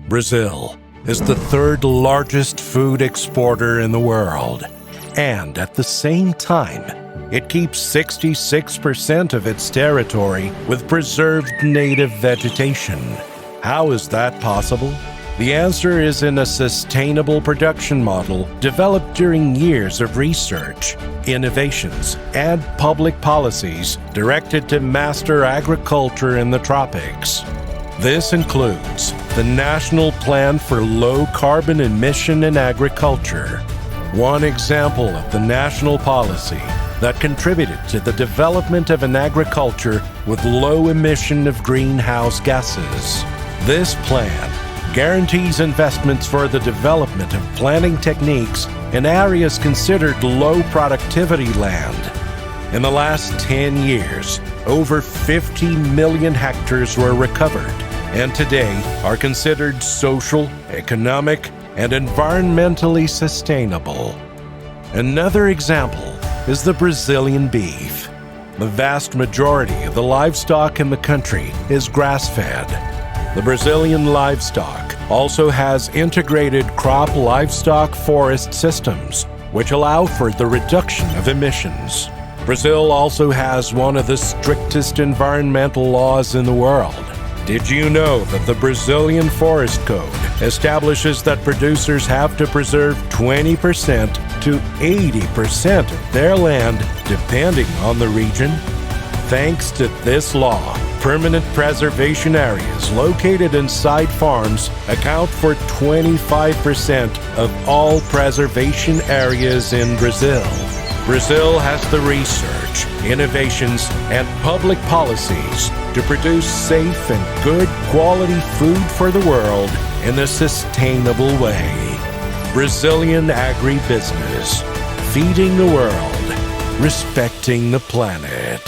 Brazil is the third largest food exporter in the world, and at the same time, it keeps 66% of its territory with preserved native vegetation. How is that possible? The answer is in a sustainable production model developed during years of research, innovations, and public policies directed to master agriculture in the tropics. This includes the National Plan for Low Carbon Emission in Agriculture, one example of the national policy that contributed to the development of an agriculture with low emission of greenhouse gases. This plan guarantees investments for the development of planting techniques in areas considered low productivity land. In the last 10 years, over 50 million hectares were recovered and today are considered social, economic, and environmentally sustainable. Another example is the Brazilian beef. The vast majority of the livestock in the country is grass-fed. The Brazilian livestock also has integrated crop livestock forest systems, which allow for the reduction of emissions. Brazil also has one of the strictest environmental laws in the world. Did you know that the Brazilian Forest Code establishes that producers have to preserve 20% to 80% of their land depending on the region? Thanks to this law, permanent preservation areas located inside farms account for 25% of all preservation areas in Brazil. Brazil has the research, innovations, and public policies to produce safe and good quality food for the world in a sustainable way. Brazilian agribusiness, feeding the world, respecting the planet.